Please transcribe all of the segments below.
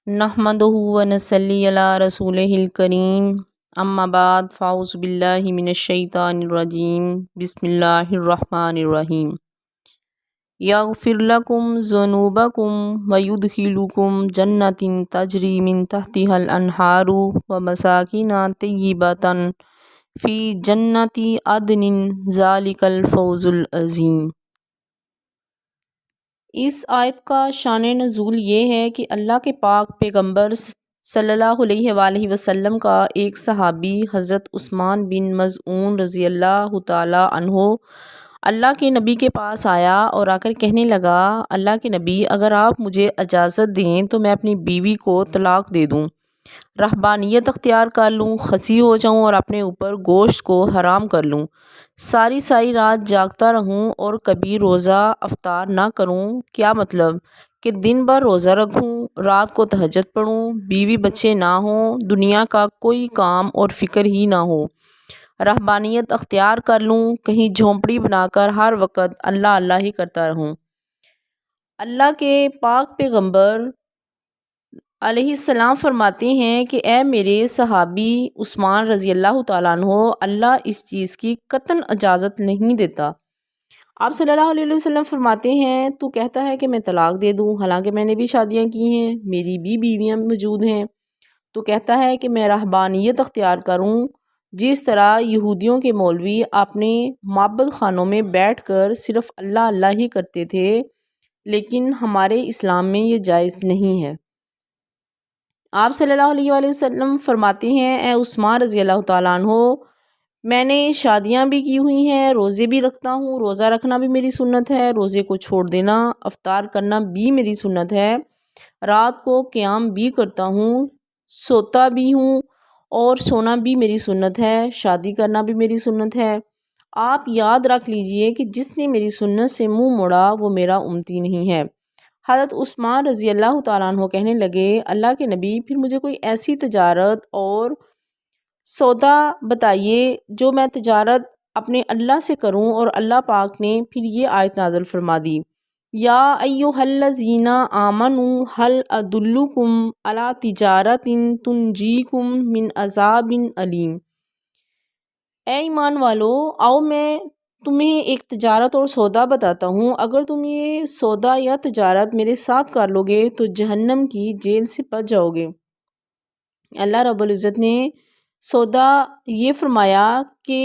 نحمدہ و نصلی علی رسولہ الکریم اما بعد فاعوذ باللہ من الشیطان الرجیم بسم اللہ الرحمن الرحیم یغفر لکم ذنوبکم ویدخلکم جنات تجری من تحتها الانہار ومساکن طیبۃ فی جنات عدن ذالک الفوز العظیم۔ اس آیت کا شان نزول یہ ہے کہ اللہ کے پاک پیغمبر صلی اللہ علیہ وآلہ وسلم کا ایک صحابی حضرت عثمان بن مظعون رضی اللہ تعالیٰ عنہ اللہ کے نبی کے پاس آیا اور آ کر کہنے لگا، اللہ کے نبی اگر آپ مجھے اجازت دیں تو میں اپنی بیوی کو طلاق دے دوں، رہبانیت اختیار کر لوں، خسی ہو جاؤں اور اپنے اوپر گوشت کو حرام کر لوں، ساری رات جاگتا رہوں اور کبھی روزہ افطار نہ کروں۔ کیا مطلب کہ دن بھر روزہ رکھوں، رات کو تہجد پڑھوں، بیوی بچے نہ ہوں، دنیا کا کوئی کام اور فکر ہی نہ ہو، رہبانیت اختیار کر لوں، کہیں جھونپڑی بنا کر ہر وقت اللہ اللہ ہی کرتا رہوں۔ اللہ کے پاک پیغمبر علیہ السلام فرماتے ہیں کہ اے میرے صحابی عثمان رضی اللہ تعالیٰ عنہ، اللہ اس چیز کی قطعاً اجازت نہیں دیتا۔ آپ صلی اللہ علیہ وسلم فرماتے ہیں تو کہتا ہے کہ میں طلاق دے دوں، حالانکہ میں نے بھی شادیاں کی ہیں، میری بھی بیویاں موجود ہیں، تو کہتا ہے کہ میں رہبانیت اختیار کروں، جس طرح یہودیوں کے مولوی اپنے معبد خانوں میں بیٹھ کر صرف اللہ اللہ ہی کرتے تھے، لیکن ہمارے اسلام میں یہ جائز نہیں ہے۔ آپ صلی اللہ علیہ وآلہ وسلم فرماتے ہیں اے عثمان رضی اللہ تعالیٰ عنہ، میں نے شادیاں بھی کی ہوئی ہیں، روزے بھی رکھتا ہوں، روزہ رکھنا بھی میری سنت ہے، روزے کو چھوڑ دینا افطار کرنا بھی میری سنت ہے، رات کو قیام بھی کرتا ہوں، سوتا بھی ہوں اور سونا بھی میری سنت ہے، شادی کرنا بھی میری سنت ہے۔ آپ یاد رکھ لیجئے کہ جس نے میری سنت سے منہ موڑا وہ میرا امتی نہیں ہے۔ حضرت عثمان رضی اللہ تعالیٰ عنہ کہنے لگے، اللہ کے نبی پھر مجھے کوئی ایسی تجارت اور سودا بتائیے جو میں تجارت اپنے اللہ سے کروں، اور اللہ پاک نے پھر یہ آیت نازل فرما دی، یا ایھا الذین آمنوا هل ادلکم علی تجارۃ تنجیکم من عذاب علیم۔ اے ایمان والو، آؤ میں تمہیں ایک تجارت اور سودا بتاتا ہوں، اگر تم یہ سودا یا تجارت میرے ساتھ کر لو گے تو جہنم کی جیل سے بچ جاؤ گے۔ اللہ رب العزت نے سودا یہ فرمایا کہ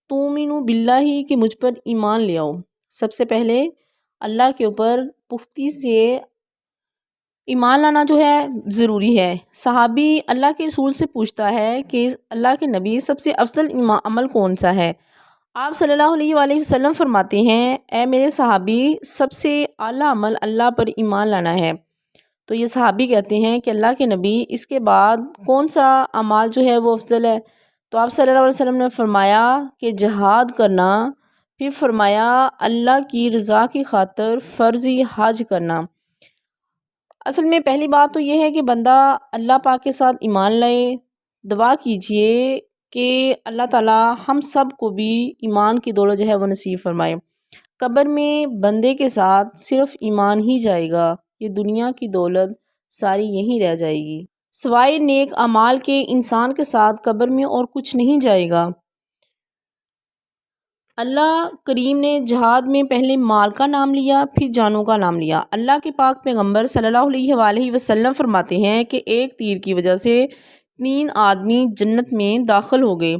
تؤمنوا باللہ، کہ مجھ پر ایمان لے آؤ۔ سب سے پہلے اللہ کے اوپر پختگی سے ایمان لانا جو ہے ضروری ہے۔ صحابی اللہ کے رسول سے پوچھتا ہے کہ اللہ کے نبی سب سے افضل عمل کون سا ہے؟ آپ صلی اللہ علیہ وآلہ وسلم فرماتے ہیں اے میرے صحابی، سب سے اعلیٰ عمل اللہ پر ایمان لانا ہے۔ تو یہ صحابی کہتے ہیں کہ اللہ کے نبی اس کے بعد کون سا عمل جو ہے وہ افضل ہے؟ تو آپ صلی اللہ علیہ وسلم نے فرمایا کہ جہاد کرنا، پھر فرمایا اللہ کی رضا کی خاطر فرضی حج کرنا۔ اصل میں پہلی بات تو یہ ہے کہ بندہ اللہ پاک کے ساتھ ایمان لائے، دعا کیجئے کہ اللہ تعالیٰ ہم سب کو بھی ایمان کی دولت جو ہے وہ نصیب فرمائے۔ قبر میں بندے کے ساتھ صرف ایمان ہی جائے گا، یہ دنیا کی دولت ساری یہیں رہ جائے گی، سوائے نیک اعمال کے انسان کے ساتھ قبر میں اور کچھ نہیں جائے گا۔ اللہ کریم نے جہاد میں پہلے مال کا نام لیا، پھر جانوں کا نام لیا۔ اللہ کے پاک پیغمبر صلی اللہ علیہ وآلہ وسلم فرماتے ہیں کہ ایک تیر کی وجہ سے 3 آدمی جنت میں داخل ہو گئے۔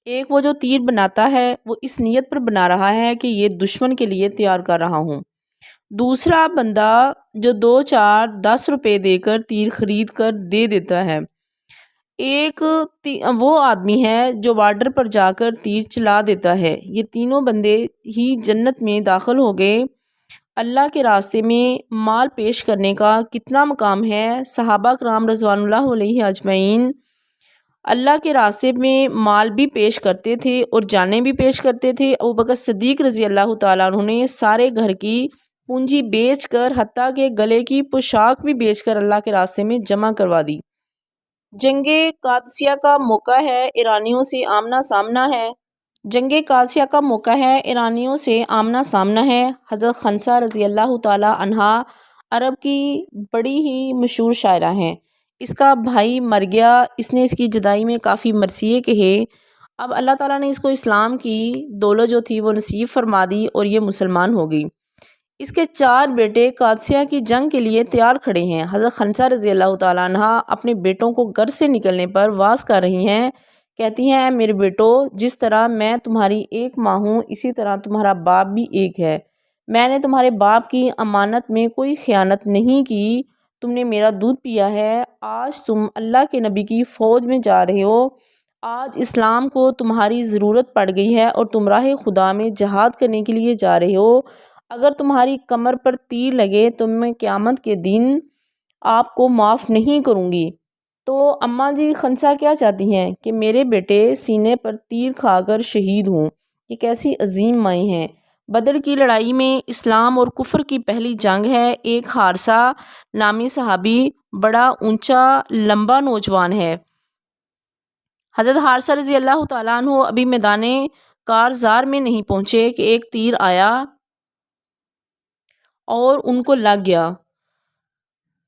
ایک وہ جو تیر بناتا ہے وہ اس نیت پر بنا رہا ہے کہ یہ دشمن کے لیے تیار کر رہا ہوں۔ دوسرا بندہ جو 2-4-10 روپے دے کر تیر خرید کر دے دیتا ہے۔ ایک وہ آدمی ہے جو بارڈر پر جا کر تیر چلا دیتا ہے۔ یہ تینوں بندے ہی جنت میں داخل ہو گئے۔ اللہ کے راستے میں مال پیش کرنے کا کتنا مقام ہے۔ صحابہ کرام رضوان اللہ علیہ اجمعین اللہ کے راستے میں مال بھی پیش کرتے تھے اور جانیں بھی پیش کرتے تھے۔ ابوبکر صدیق رضی اللہ تعالیٰ عنہ نے سارے گھر کی پونجی بیچ کر، حتیٰ کہ گلے کی پوشاک بھی بیچ کر اللہ کے راستے میں جمع کروا دی۔ جنگ قادسیہ کا موقع ہے، ایرانیوں سے آمنا سامنا ہے۔ جنگ قادسیہ کا موقع ہے، ایرانیوں سے آمنا سامنا ہے۔ حضرت خنسا رضی اللہ تعالیٰ عنہا عرب کی بڑی ہی مشہور شاعرہ ہیں۔ اس کا بھائی مر گیا، اس نے اس کی جدائی میں کافی مرثیے کہے۔ اب اللہ تعالیٰ نے اس کو اسلام کی دولت جو تھی وہ نصیب فرما دی اور یہ مسلمان ہو گئی۔ اس کے 4 بیٹے قادسیہ کی جنگ کے لیے تیار کھڑے ہیں۔ حضرت خنسہ رضی اللہ تعالیٰ عنہ اپنے بیٹوں کو گھر سے نکلنے پر واز کر رہی ہیں، کہتی ہیں اے میرے بیٹو، جس طرح میں تمہاری ایک ماں ہوں اسی طرح تمہارا باپ بھی ایک ہے۔ میں نے تمہارے باپ کی امانت میں کوئی خیانت نہیں کی، تم نے میرا دودھ پیا ہے، آج تم اللہ کے نبی کی فوج میں جا رہے ہو، آج اسلام کو تمہاری ضرورت پڑ گئی ہے اور تم راہ خدا میں جہاد کرنے کے لیے جا رہے ہو، اگر تمہاری کمر پر تیر لگے تو میں قیامت کے دن آپ کو معاف نہیں کروں گی۔ تو اماں جی خنسا کیا چاہتی ہیں کہ میرے بیٹے سینے پر تیر کھا کر شہید ہوں۔ یہ کیسی عظیم مائیں ہیں۔ بدر کی لڑائی میں اسلام اور کفر کی پہلی جنگ ہے۔ ایک حارثہ نامی صحابی بڑا اونچا لمبا نوجوان ہے۔ حضرت حارثہ رضی اللہ تعالیٰ عنہ ابھی میدان کارزار میں نہیں پہنچے کہ ایک تیر آیا اور ان کو لگ گیا۔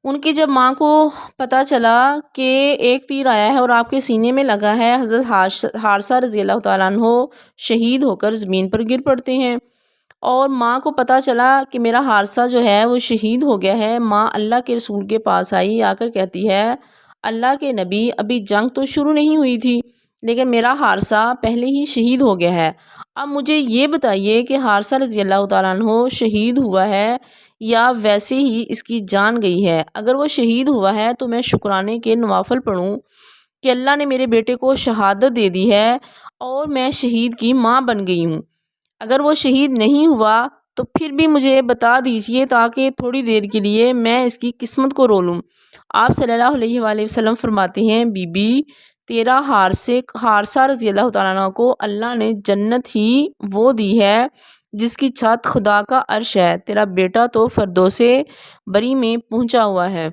ان کی جب ماں کو پتہ چلا کہ ایک تیر آیا ہے اور آپ کے سینے میں لگا ہے، حضرت حارثہ رضی اللہ تعالیٰ عنہ شہید ہو کر زمین پر گر پڑتے ہیں، اور ماں کو پتہ چلا کہ میرا حارثہ جو ہے وہ شہید ہو گیا ہے۔ ماں اللہ کے رسول کے پاس آئی، آ کر کہتی ہے اللہ کے نبی، ابھی جنگ تو شروع نہیں ہوئی تھی لیکن میرا حارثہ پہلے ہی شہید ہو گیا ہے۔ اب مجھے یہ بتائیے کہ حارثہ رضی اللہ تعالیٰ عنہ شہید ہوا ہے یا ویسے ہی اس کی جان گئی ہے؟ اگر وہ شہید ہوا ہے تو میں شکرانے کے نوافل پڑھوں کہ اللہ نے میرے بیٹے کو شہادت دے دی ہے اور میں شہید کی ماں بن گئی ہوں۔ اگر وہ شہید نہیں ہوا تو پھر بھی مجھے بتا دیجئے تاکہ تھوڑی دیر کے لیے میں اس کی قسمت کو رو لوں۔ آپ صلی اللہ علیہ وآلہ وسلم فرماتے ہیں بی بی تیرا حارثہ رضی اللہ تعالیٰ عنہ کو اللہ نے جنت ہی وہ دی ہے جس کی چھت خدا کا عرش ہے، تیرا بیٹا تو فردوس بری میں پہنچا ہوا ہے۔